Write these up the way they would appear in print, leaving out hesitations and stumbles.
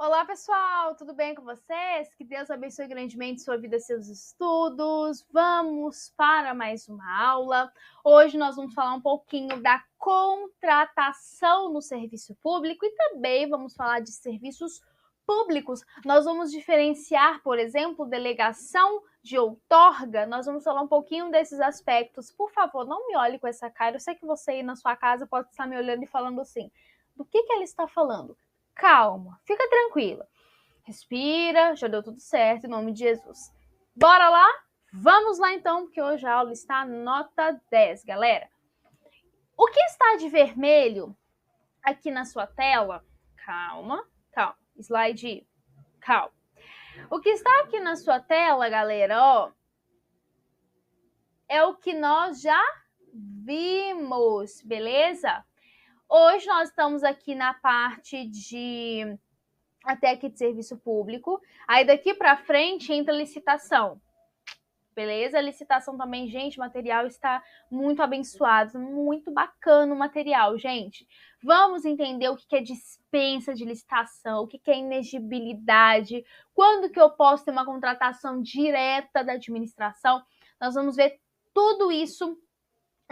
Olá, pessoal! Tudo bem com vocês? Que Deus abençoe grandemente sua vida e seus estudos. Vamos para mais uma aula. Hoje nós vamos falar um pouquinho da contratação no serviço público e também vamos falar de serviços públicos. Nós vamos diferenciar, por exemplo, delegação de outorga. Nós vamos falar um pouquinho desses aspectos. Por favor, não me olhe com essa cara. Eu sei que você aí na sua casa pode estar me olhando e falando assim, do que ela está falando? Calma, fica tranquila. Respira, já deu tudo certo, em nome de Jesus. Bora lá? Vamos lá então, porque hoje a aula está nota 10, galera. O que está de vermelho aqui na sua tela? Calma, calma. Slide, calma. O que está aqui na sua tela, galera, ó, é o que nós já vimos, beleza? Hoje nós estamos aqui na parte de até aqui de serviço público. Aí daqui para frente entra licitação. Beleza? A licitação também, gente, o material está muito abençoado, muito bacana o material, gente. Vamos entender o que é dispensa de licitação, o que é inexigibilidade, quando que eu posso ter uma contratação direta da administração. Nós vamos ver tudo isso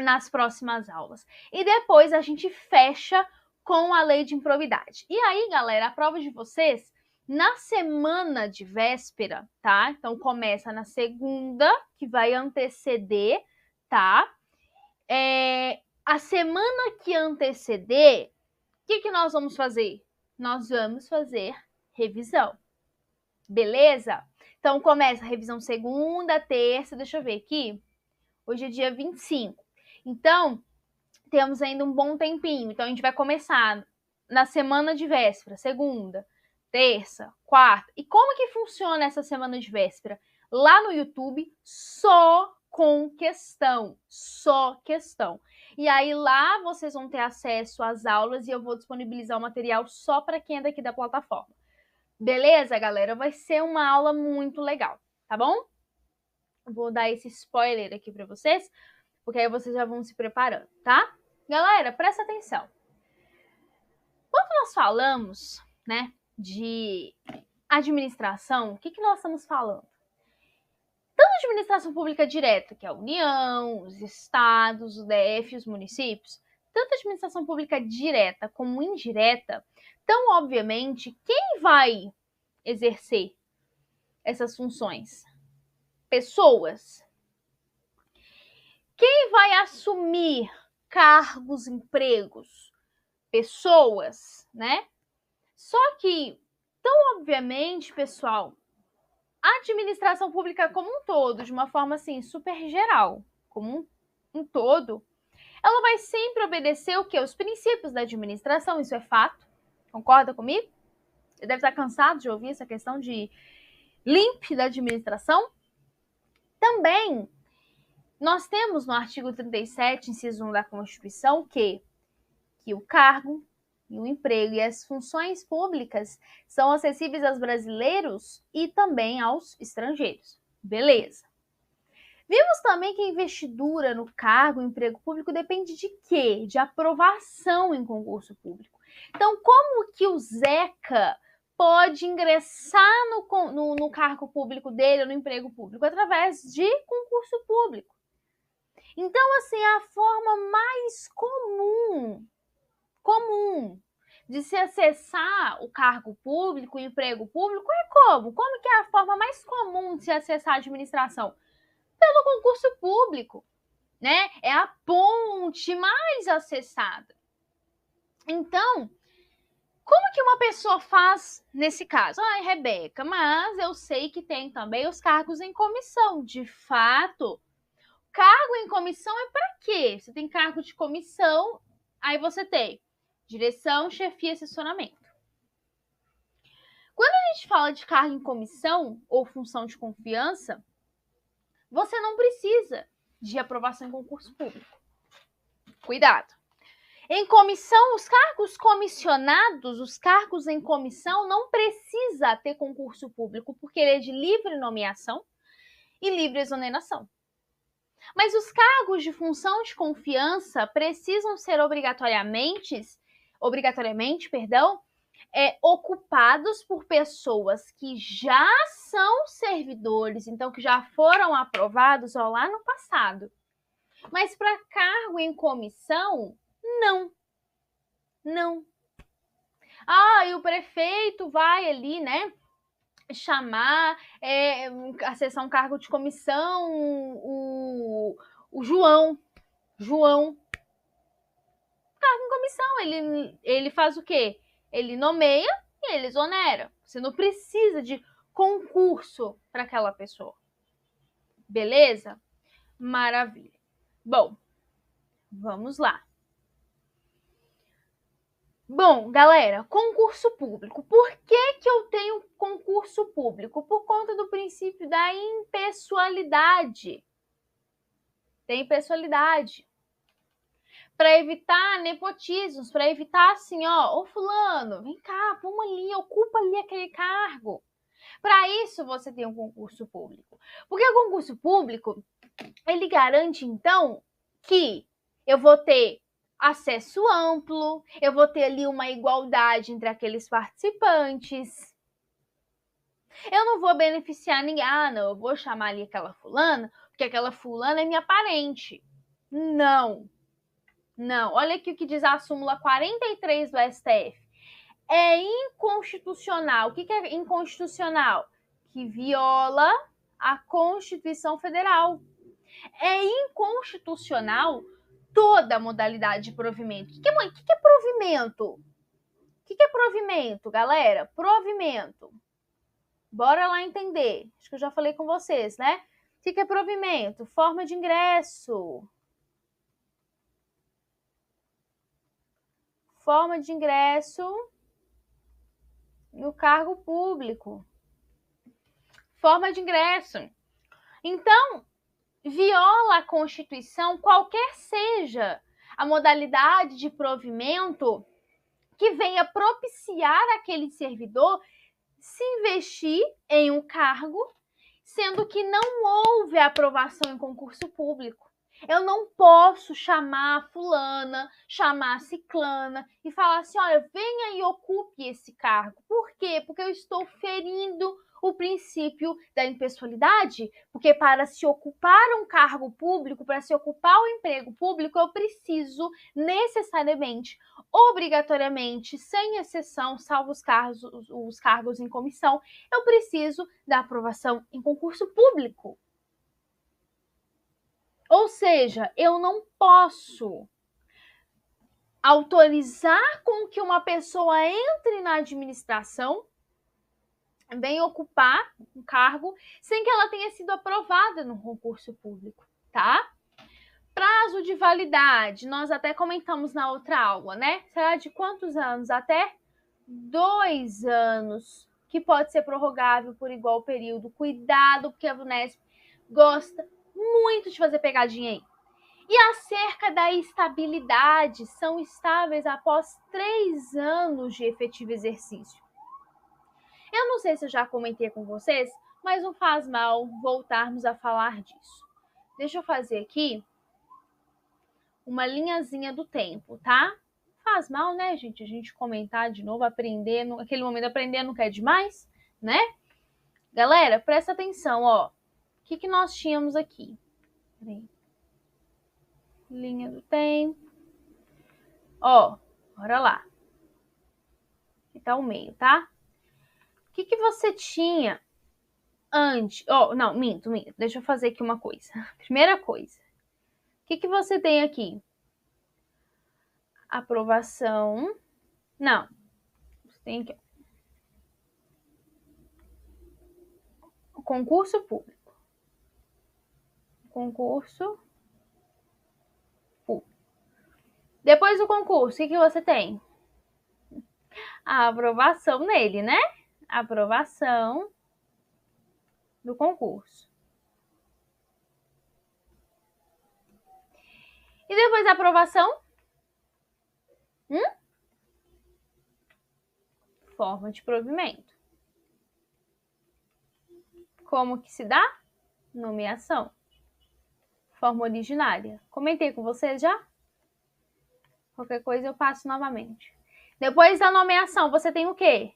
nas próximas aulas. E depois a gente fecha com a lei de improbidade. E aí, galera, a prova de vocês na semana de véspera, tá? Então começa na segunda, que vai anteceder, tá? A semana que anteceder, o que nós vamos fazer? Nós vamos fazer revisão, beleza? Então começa a revisão segunda, terça, deixa eu ver aqui. Hoje é dia 25. Então, temos ainda um bom tempinho. Então, a gente vai começar na semana de véspera, segunda, terça, quarta. E como que funciona essa semana de véspera? Lá no YouTube, só com questão. Só questão. E aí, lá vocês vão ter acesso às aulas e eu vou disponibilizar o material só para quem é daqui da plataforma. Beleza, galera? Vai ser uma aula muito legal, tá bom? Vou dar esse spoiler aqui para vocês, porque aí vocês já vão se preparando, tá? Galera, presta atenção. Quando nós falamos, né, de administração, o que nós estamos falando? Tanto a administração pública direta, que é a União, os estados, o DF, os municípios, tanto a administração pública direta como indireta, então, obviamente, quem vai exercer essas funções? Pessoas. Quem vai assumir cargos, empregos? Pessoas, né? Só que, tão obviamente, pessoal, a administração pública como um todo, de uma forma assim, super geral, como um todo, ela vai sempre obedecer o quê? Os princípios da administração, isso é fato. Concorda comigo? Você deve estar cansado de ouvir essa questão de limpe da administração. Também, nós temos no artigo 37, inciso 1 da Constituição, que o cargo e o emprego e as funções públicas são acessíveis aos brasileiros e também aos estrangeiros. Beleza. Vimos também que a investidura no cargo e emprego público depende de quê? De aprovação em concurso público. Então, como que o Zeca pode ingressar no cargo público dele ou no emprego público? Através de concurso público. Então, assim, a forma mais comum de se acessar o cargo público, o emprego público, é como? Como que é a forma mais comum de se acessar a administração? Pelo concurso público, né? É a ponte mais acessada. Então, como que uma pessoa faz nesse caso? Ai, Rebeca, mas eu sei que tem também os cargos em comissão. De fato, cargo em comissão é para quê? Você tem cargo de comissão, aí você tem direção, chefia e assessoramento. Quando a gente fala de cargo em comissão ou função de confiança, você não precisa de aprovação em concurso público. Cuidado! Em comissão, os cargos comissionados, os cargos em comissão, não precisa ter concurso público, porque ele é de livre nomeação e livre exoneração. Mas os cargos de função de confiança precisam ser obrigatoriamente, ocupados por pessoas que já são servidores, então que já foram aprovados lá no passado. Mas para cargo em comissão, não. Não. E o prefeito vai ali, né, chamar, acessar um cargo de comissão, o João. Cargo em comissão, ele faz o quê? Ele nomeia e ele exonera. Você não precisa de concurso para aquela pessoa. Beleza? Maravilha. Bom, vamos lá. Bom, galera, concurso público. Por que eu tenho concurso público? Por conta do princípio da impessoalidade. Tem impessoalidade. Para evitar nepotismos, para evitar assim, ô fulano, vem cá, vamos ali, ocupa ali aquele cargo. Para isso você tem um concurso público. Porque o concurso público, ele garante então que eu vou ter acesso amplo, eu vou ter ali uma igualdade entre aqueles participantes. Eu não vou beneficiar ninguém. Não, eu vou chamar ali aquela fulana, porque aquela fulana é minha parente. Não. Olha aqui o que diz a súmula 43 do STF. É inconstitucional. O que é inconstitucional? Que viola a Constituição Federal. É inconstitucional toda modalidade de provimento. O que é provimento? O que é provimento, galera? Provimento. Bora lá entender. Acho que eu já falei com vocês, né? O que é provimento? Forma de ingresso. Forma de ingresso no cargo público. Forma de ingresso. Então, viola a Constituição, qualquer seja a modalidade de provimento que venha propiciar aquele servidor se investir em um cargo, sendo que não houve aprovação em concurso público. Eu não posso chamar fulana, chamar ciclana e falar assim, olha, venha e ocupe esse cargo. Por quê? Porque eu estou ferindo o princípio da impessoalidade, porque para se ocupar um cargo público, para se ocupar o emprego público, eu preciso necessariamente, obrigatoriamente, sem exceção, salvo os cargos em comissão, eu preciso da aprovação em concurso público. Ou seja, eu não posso autorizar com que uma pessoa entre na administração, venha ocupar um cargo, sem que ela tenha sido aprovada no concurso público, tá? Prazo de validade, nós até comentamos na outra aula, né? Será de quantos anos? Até 2 anos, que pode ser prorrogável por igual período. Cuidado, porque a VUNESP gosta muito de fazer pegadinha aí. E acerca da estabilidade, são estáveis após 3 anos de efetivo exercício. Eu não sei se eu já comentei com vocês, mas não faz mal voltarmos a falar disso. Deixa eu fazer aqui uma linhazinha do tempo, tá? Faz mal, né, gente? A gente comentar de novo, aprender. Naquele momento, aprender não quer demais, né? Galera, presta atenção, ó. O que nós tínhamos aqui? Peraí. Linha do tempo. Ó, bora lá. Aqui tá o meio, tá? O que você tinha antes? Não, minto. Deixa eu fazer aqui uma coisa. Primeira coisa. O que você tem aqui? Aprovação. Não. Você tem aqui. Concurso público. Concurso público. Depois do concurso, o que você tem? A aprovação nele, né? Aprovação do concurso. E depois da aprovação? Forma de provimento. Como que se dá? Nomeação. Forma originária. Comentei com vocês já? Qualquer coisa eu passo novamente. Depois da nomeação, você tem o quê?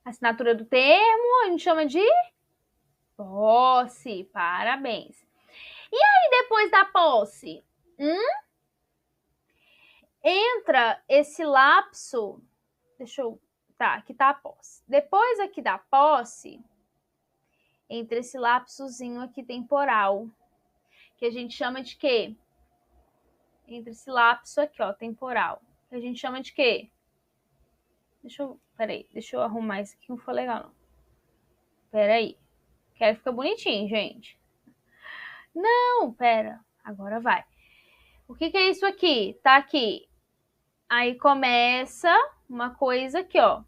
Assinatura do termo, a gente chama de posse. Parabéns. E aí, depois da posse? Entra esse lapso. Deixa eu. Tá, aqui tá a posse. Depois aqui da posse, entra esse lapsozinho aqui temporal. Que a gente chama de quê? Entre esse lapso aqui, ó, temporal. Que a gente chama de quê? Peraí, deixa eu arrumar isso aqui, não foi legal, não. Peraí. Quero ficar bonitinho, gente. Não, pera. Agora vai. O que é isso aqui? Tá aqui. Aí começa uma coisa aqui, ó.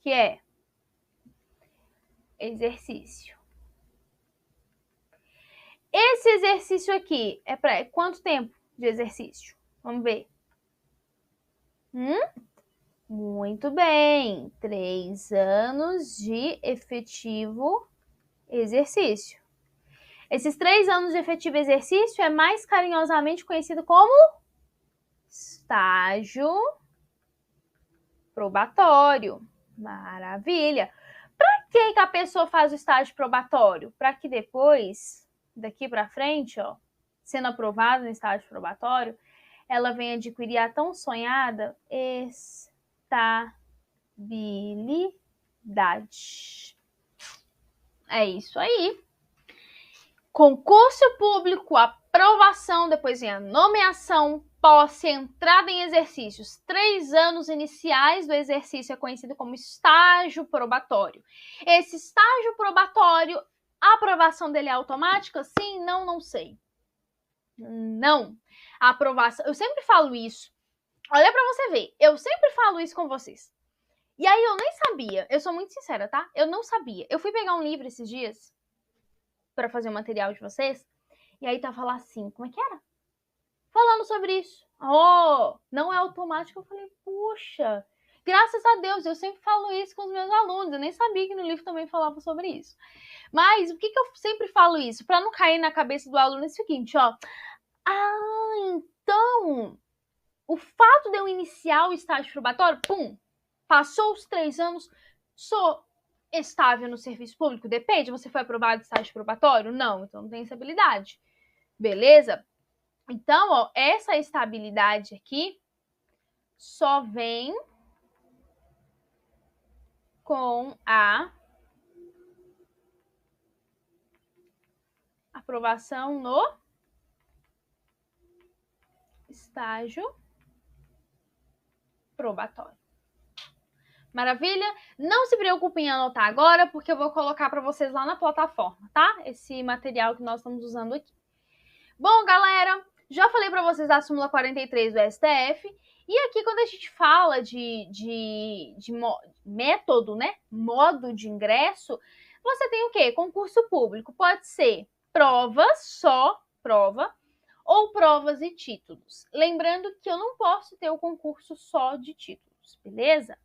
Que é exercício. Esse exercício aqui é para quanto tempo de exercício? Vamos ver. Muito bem. 3 anos de efetivo exercício. Esses 3 anos de efetivo exercício é mais carinhosamente conhecido como estágio probatório. Maravilha. Para que a pessoa faz o estágio probatório? Para que depois, daqui para frente, ó, sendo aprovada no estágio probatório, ela venha adquirir a tão sonhada estabilidade. É isso aí. Concurso público, aprovação, depois vem a nomeação, posse, entrada em exercícios. 3 anos iniciais do exercício é conhecido como estágio probatório. Esse estágio probatório, a aprovação dele é automática? Sim, não, não sei. Não. A aprovação, eu sempre falo isso. Olha pra você ver, eu sempre falo isso com vocês. E aí eu nem sabia, eu sou muito sincera, tá? Eu não sabia. Eu fui pegar um livro esses dias para fazer o material de vocês, e aí tava lá assim, como é que era? Falando sobre isso. Oh, não é automático. Eu falei, puxa, graças a Deus, eu sempre falo isso com os meus alunos, eu nem sabia que no livro também falava sobre isso. Mas o que eu sempre falo isso? Para não cair na cabeça do aluno é o seguinte, ó. Ah, então, o fato de eu iniciar o estágio probatório, pum, passou os 3 anos, sou estável no serviço público? Depende, você foi aprovado no estágio probatório? Não, então não tem estabilidade. Beleza? Então, ó, essa estabilidade aqui só vem com a aprovação no estágio probatório. Maravilha? Não se preocupem em anotar agora, porque eu vou colocar para vocês lá na plataforma, tá? Esse material que nós estamos usando aqui. Bom, galera, já falei para vocês da súmula 43 do STF. E aqui, quando a gente fala de método, né? Modo de ingresso, você tem o quê? Concurso público. Pode ser prova, só prova, ou provas e títulos. Lembrando que eu não posso ter o concurso só de títulos, beleza?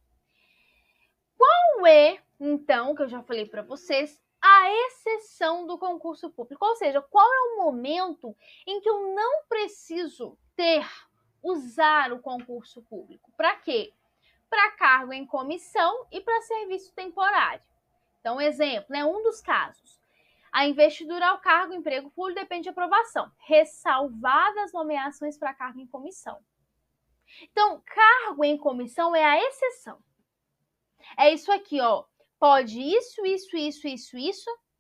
Qual é, então, que eu já falei para vocês, a exceção do concurso público? Ou seja, qual é o momento em que eu não preciso usar o concurso público? Para quê? Para cargo em comissão e para serviço temporário. Então, exemplo, né, um dos casos. A investidura ao cargo emprego público depende de aprovação, ressalvadas as nomeações para cargo em comissão. Então, cargo em comissão é a exceção. É isso aqui, ó. Pode isso,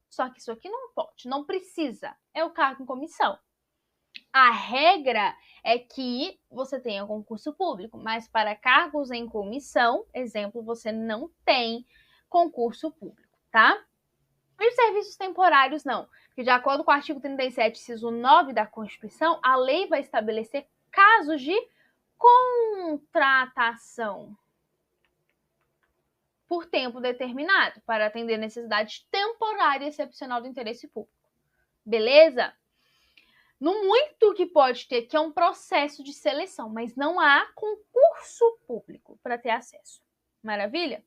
só que isso aqui não pode, não precisa. É o cargo em comissão. A regra é que você tenha concurso público, mas para cargos em comissão, exemplo, você não tem concurso público, tá? E os serviços temporários não, porque de acordo com o artigo 37, inciso 9 da Constituição, a lei vai estabelecer casos de contratação por tempo determinado, para atender necessidade temporária e excepcional do interesse público. Beleza? No muito que pode ter, que é um processo de seleção, mas não há concurso público para ter acesso. Maravilha?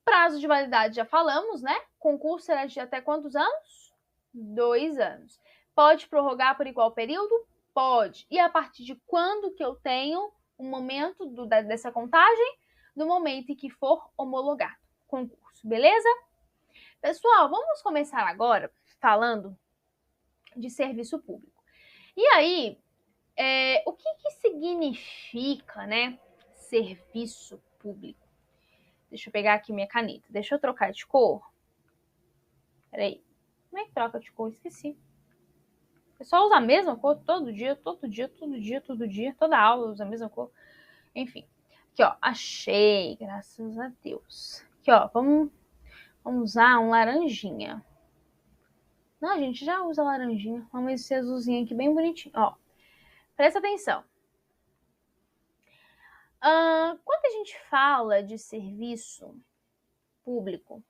Prazo de validade já falamos, né? Concurso será de até quantos anos? 2 anos. Pode prorrogar por igual período? Pode. E a partir de quando que eu tenho o momento dessa contagem do momento em que for homologado o concurso, beleza? Pessoal, vamos começar agora falando de serviço público. E aí, o que significa, né, serviço público? Deixa eu pegar aqui minha caneta. Deixa eu trocar de cor. Peraí. Como é que troca de cor? Esqueci. O pessoal usa a mesma cor todo dia. Toda aula usa a mesma cor. Enfim. Aqui, ó. Achei. Graças a Deus. Aqui, ó. Vamos usar um laranjinha. Não, a gente já usa laranjinha. Vamos esse azulzinho aqui bem bonitinho. Ó. Presta atenção. Quando a gente fala de serviço público,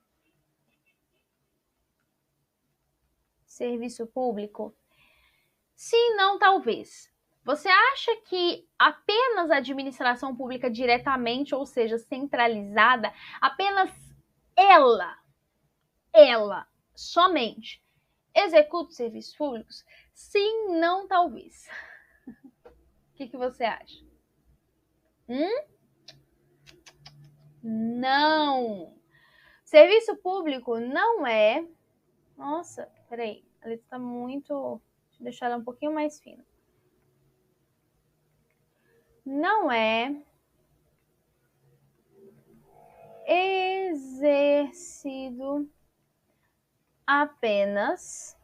sim, não, talvez. Você acha que apenas a administração pública diretamente, ou seja, centralizada, apenas ela, somente, executa os serviços públicos? Sim, não, talvez. O que você acha? Não. Serviço público não é... Nossa, peraí. A letra tá muito... Deixa eu deixar ela um pouquinho mais fina. Não é exercido apenas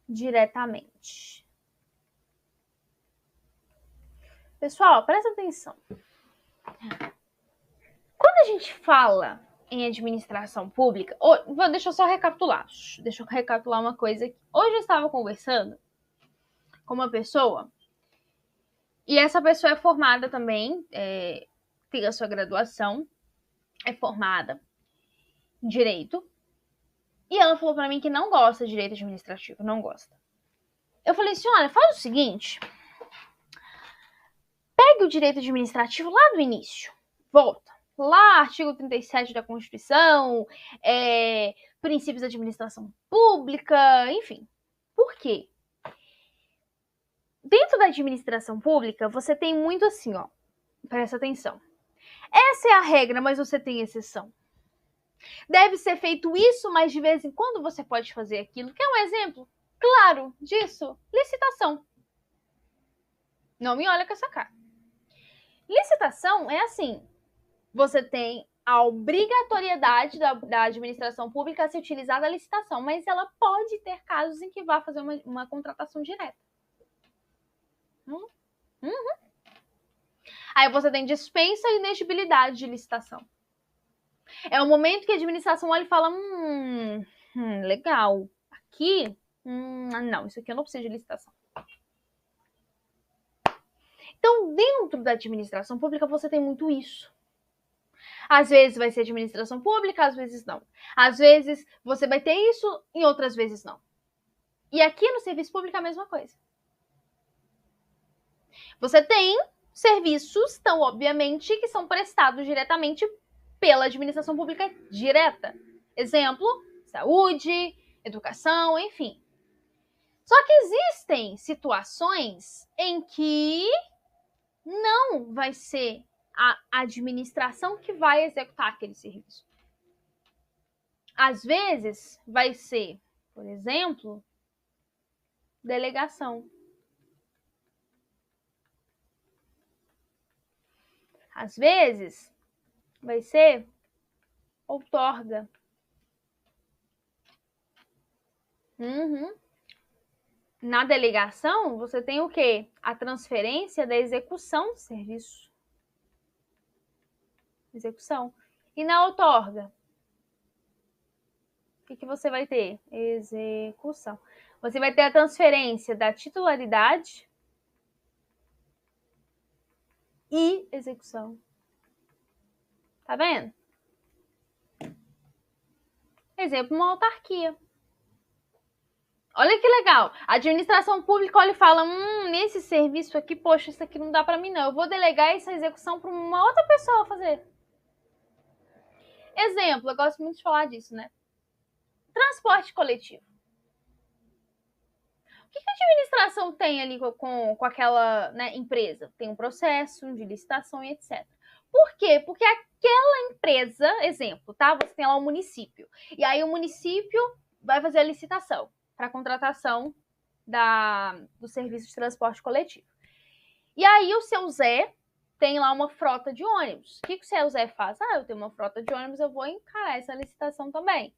diretamente. Pessoal, presta atenção. Quando a gente fala em administração pública... deixa eu só recapitular. Deixa eu recapitular uma coisa aqui. Hoje eu estava conversando com uma pessoa e essa pessoa é formada também, tem a sua graduação, é formada em Direito, e ela falou pra mim que não gosta de Direito Administrativo, não gosta. Eu falei assim, olha, faz o seguinte, pegue o Direito Administrativo lá do início, volta, lá, artigo 37 da Constituição, princípios da administração pública, enfim. Por quê? Dentro da administração pública, você tem muito assim, ó, presta atenção. Essa é a regra, mas você tem exceção. Deve ser feito isso, mas de vez em quando você pode fazer aquilo. Quer um exemplo claro disso? Licitação. Não me olha com essa cara. Licitação é assim, você tem a obrigatoriedade da administração pública a se utilizar da licitação, mas ela pode ter casos em que vá fazer uma contratação direta. Aí você tem dispensa e inexigibilidade de licitação. É o momento que a administração olha e fala, legal, aqui, não, isso aqui eu não preciso de licitação. Então, dentro da administração pública, você tem muito isso. Às vezes vai ser administração pública, às vezes não. Às vezes você vai ter isso, em outras vezes não. E aqui no serviço público é a mesma coisa. Você tem serviços, então, obviamente, que são prestados diretamente pela administração pública direta. Exemplo, saúde, educação, enfim. Só que existem situações em que não vai ser a administração que vai executar aquele serviço. Às vezes, vai ser, por exemplo, delegação. Às vezes, vai ser outorga. Na delegação, você tem o quê? A transferência da execução do serviço. Execução. E na outorga? O que você vai ter? Execução. Você vai ter a transferência da titularidade e execução. Tá vendo? Exemplo, uma autarquia. Olha que legal. A administração pública olha e fala, nesse serviço aqui, poxa, isso aqui não dá pra mim não. Eu vou delegar essa execução para uma outra pessoa fazer. Exemplo, eu gosto muito de falar disso, né? Transporte coletivo. que a administração tem ali com aquela, né, empresa? Tem um processo de licitação e etc. Por quê? Porque aquela empresa, exemplo, tá? Você tem lá um município. E aí o município vai fazer a licitação para a contratação do serviço de transporte coletivo. E aí o seu Zé tem lá uma frota de ônibus. O que o seu Zé faz? Ah, eu tenho uma frota de ônibus, eu vou encarar essa licitação também.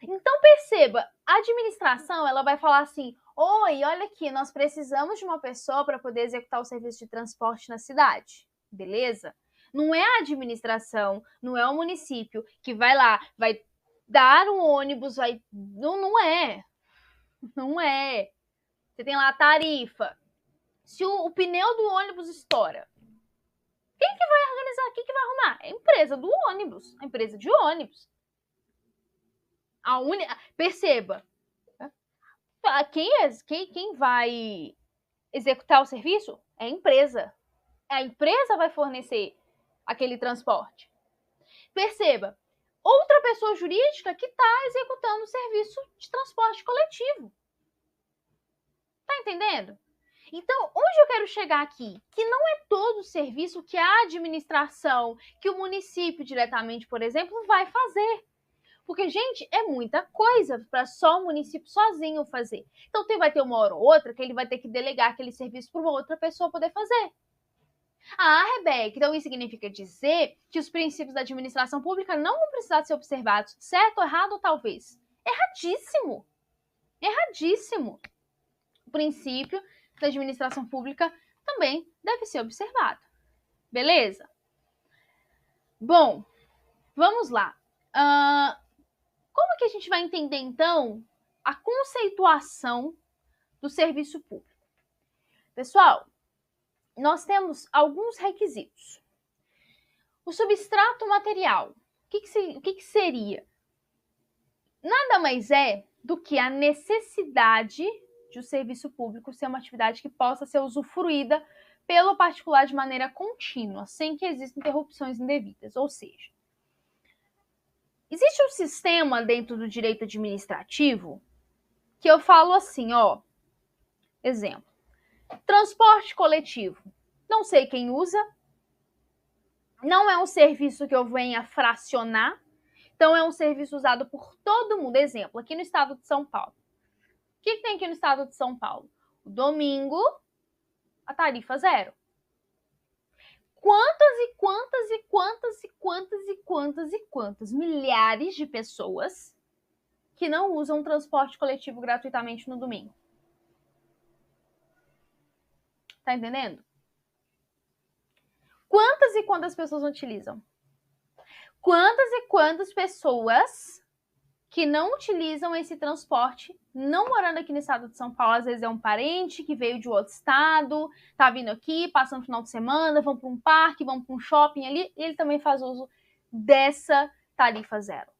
Então perceba, a administração ela vai falar assim: oi, olha aqui, nós precisamos de uma pessoa para poder executar o serviço de transporte na cidade. Beleza? Não é a administração, não é o município que vai lá, vai dar um ônibus, vai. Não é. Não é. Você tem lá a tarifa. Se o pneu do ônibus estoura, quem que vai organizar? Quem que vai arrumar? É a empresa do ônibus, a empresa de ônibus. Perceba, quem vai executar o serviço é a empresa. A empresa vai fornecer aquele transporte. Perceba, outra pessoa jurídica que está executando o serviço de transporte coletivo. Tá entendendo? Então, onde eu quero chegar aqui? Que não é todo o serviço que a administração, que o município diretamente, por exemplo, vai fazer. Porque, gente, é muita coisa para só o município sozinho fazer. Então, vai ter uma hora ou outra que ele vai ter que delegar aquele serviço para uma outra pessoa poder fazer. Ah, Rebeca, então isso significa dizer que os princípios da administração pública não vão precisar ser observados. Certo, errado ou talvez? Erradíssimo. Erradíssimo. O princípio da administração pública também deve ser observado. Beleza? Bom, vamos lá. Como que a gente vai entender, então, a conceituação do serviço público? Pessoal, nós temos alguns requisitos. O substrato material, o que seria? Nada mais é do que a necessidade de o serviço público ser uma atividade que possa ser usufruída pelo particular de maneira contínua, sem que existam interrupções indevidas. Ou seja, existe um sistema dentro do direito administrativo que eu falo assim, ó, exemplo, transporte coletivo. Não sei quem usa, não é um serviço que eu venha fracionar, então é um serviço usado por todo mundo. Exemplo, aqui no estado de São Paulo. O que tem aqui no estado de São Paulo? O domingo, a tarifa zero. Quantas milhares de pessoas que não usam transporte coletivo gratuitamente no domingo? Tá entendendo? Quantas e quantas pessoas utilizam? Quantas e quantas pessoas que não utilizam esse transporte, não morando aqui no estado de São Paulo, às vezes é um parente que veio de outro estado, tá vindo aqui, passando o final de semana, vão para um parque, vão para um shopping ali, e ele também faz uso dessa tarifa zero.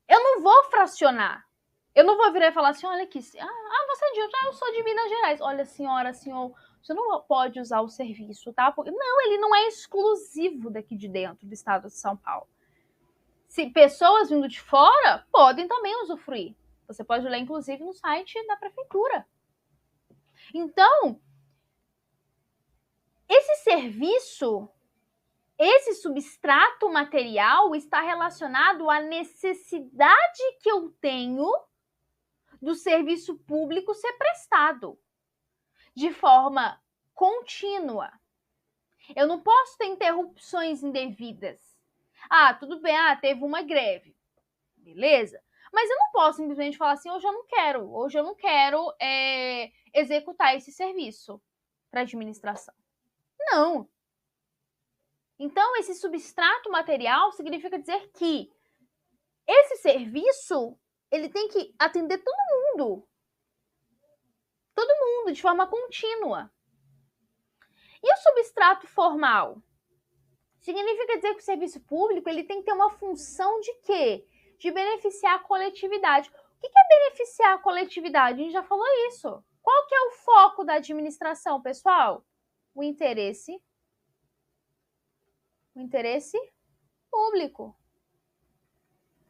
Eu não vou fracionar. Eu não vou virar e falar assim, olha aqui, você é de onde? Eu sou de Minas Gerais. Olha, senhora, senhor, você não pode usar o serviço, tá? Porque, não, ele não é exclusivo daqui de dentro do estado de São Paulo. Se pessoas vindo de fora podem também usufruir. Você pode ler, inclusive, no site da prefeitura. Então, esse serviço, esse substrato material está relacionado à necessidade que eu tenho do serviço público ser prestado de forma contínua. Eu não posso ter interrupções indevidas. Tudo bem, teve uma greve. Beleza? Mas eu não posso simplesmente falar assim, hoje eu não quero executar esse serviço para administração. Não. Então, esse substrato material significa dizer que esse serviço, ele tem que atender todo mundo. Todo mundo, de forma contínua. E o substrato formal? Significa dizer que o serviço público ele tem que ter uma função de quê? De beneficiar a coletividade. O que é beneficiar a coletividade? A gente já falou isso. Qual que é o foco da administração, pessoal? O interesse público.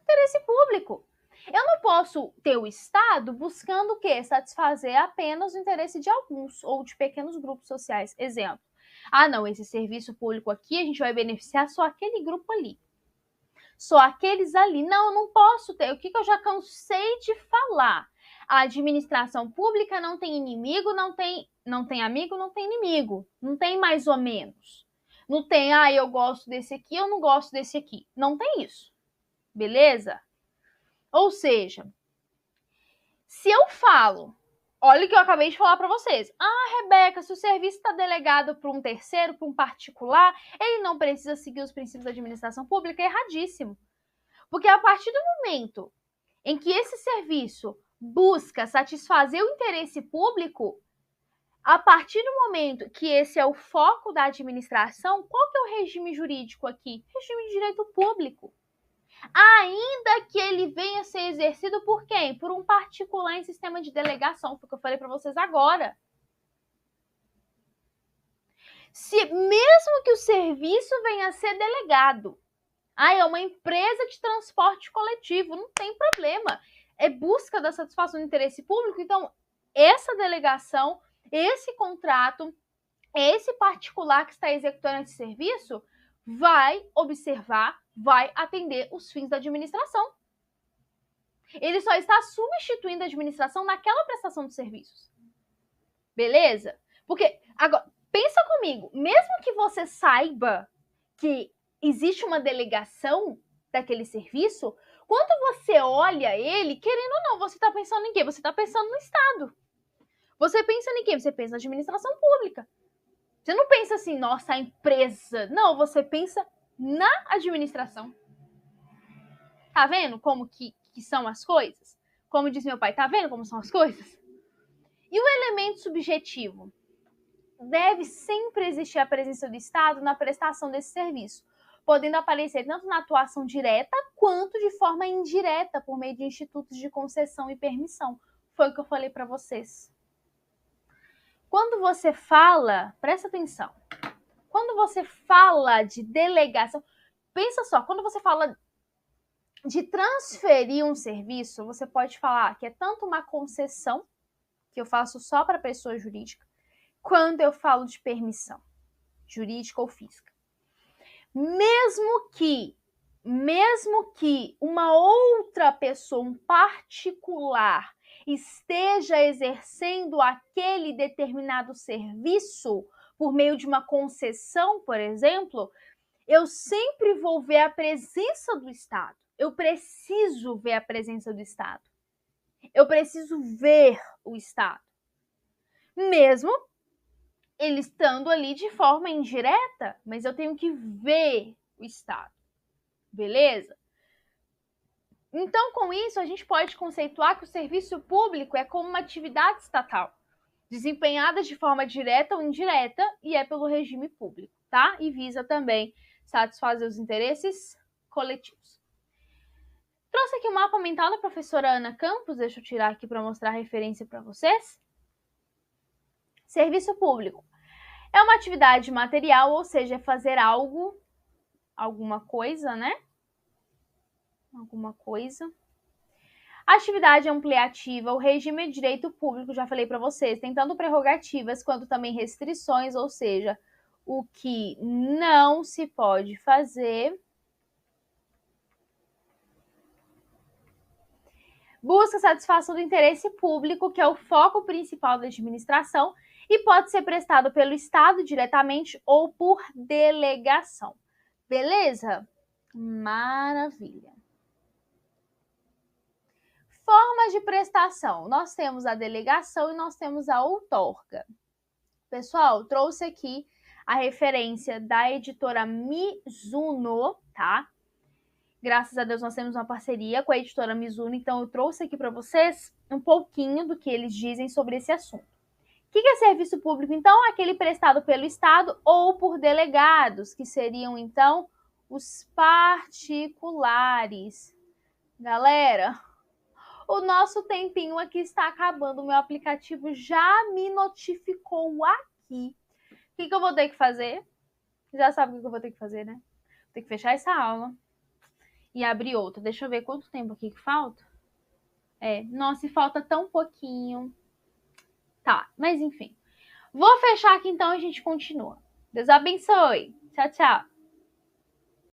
Interesse público. Eu não posso ter o Estado buscando o quê? Satisfazer apenas o interesse de alguns ou de pequenos grupos sociais. Exemplo. Ah, não, esse serviço público aqui a gente vai beneficiar só aquele grupo ali. Só aqueles ali. Não, eu não posso ter. O que eu já cansei de falar? A administração pública não tem inimigo, não tem amigo, não tem inimigo. Não tem mais ou menos. Não tem, eu gosto desse aqui, eu não gosto desse aqui. Não tem isso. Beleza? Ou seja, se eu falo, olha o que eu acabei de falar para vocês. Rebeca, se o serviço está delegado para um terceiro, para um particular, ele não precisa seguir os princípios da administração pública. É erradíssimo. Porque a partir do momento em que esse serviço busca satisfazer o interesse público, a partir do momento que esse é o foco da administração, qual que é o regime jurídico aqui? Regime de direito público. Ainda que ele venha a ser exercido por quem? Por um particular em sistema de delegação, foi o que eu falei para vocês agora. Se mesmo que o serviço venha a ser delegado, é uma empresa de transporte coletivo, não tem problema. É busca da satisfação do interesse público, então essa delegação, esse contrato, esse particular que está executando esse serviço vai observar, vai atender os fins da administração. Ele só está substituindo a administração naquela prestação de serviços. Beleza? Porque, agora, pensa comigo, mesmo que você saiba que existe uma delegação daquele serviço, quando você olha ele, querendo ou não, você está pensando em quê? Você está pensando no Estado. Você pensa em quê? Você pensa na administração pública. Você não pensa assim, nossa, a empresa. Não, você pensa na administração. Tá vendo como que são as coisas? Como diz meu pai, tá vendo como são as coisas? E o elemento subjetivo? Deve sempre existir a presença do Estado na prestação desse serviço, podendo aparecer tanto na atuação direta quanto de forma indireta por meio de institutos de concessão e permissão. Foi o que eu falei para vocês. Quando você fala, presta atenção, quando você fala de delegação, pensa só, quando você fala de transferir um serviço, você pode falar que é tanto uma concessão, que eu faço só para pessoa jurídica, quando eu falo de permissão, jurídica ou física. Mesmo que uma outra pessoa, um particular, esteja exercendo aquele determinado serviço por meio de uma concessão, por exemplo, eu sempre vou ver a presença do Estado. Eu preciso ver a presença do Estado. Eu preciso ver o Estado. Mesmo ele estando ali de forma indireta, mas eu tenho que ver o Estado. Beleza? Então, com isso, a gente pode conceituar que o serviço público é como uma atividade estatal, desempenhada de forma direta ou indireta, e é pelo regime público, tá? E visa também satisfazer os interesses coletivos. Trouxe aqui o mapa mental da professora Ana Campos, deixa eu tirar aqui para mostrar a referência para vocês. Serviço público é uma atividade material, ou seja, é fazer algo, alguma coisa, né? Alguma coisa. Atividade ampliativa, o regime de direito público, já falei para vocês, tem tanto prerrogativas quanto também restrições, ou seja, o que não se pode fazer. Busca satisfação do interesse público, que é o foco principal da administração, e pode ser prestado pelo Estado diretamente ou por delegação. Beleza? Maravilha. Formas de prestação. Nós temos a delegação e nós temos a outorga. Pessoal, trouxe aqui a referência da editora Mizuno, tá? Graças a Deus nós temos uma parceria com a editora Mizuno, então eu trouxe aqui para vocês um pouquinho do que eles dizem sobre esse assunto. O que é serviço público, então? Aquele prestado pelo Estado ou por delegados, que seriam, então, os particulares. Galera, o nosso tempinho aqui está acabando, o meu aplicativo já me notificou aqui. O que eu vou ter que fazer? Já sabe o que eu vou ter que fazer, né? Vou ter que fechar essa aula e abrir outra. Deixa eu ver quanto tempo aqui que falta. Nossa, e falta tão pouquinho. Tá, mas enfim. Vou fechar aqui então e a gente continua. Deus abençoe. Tchau, tchau.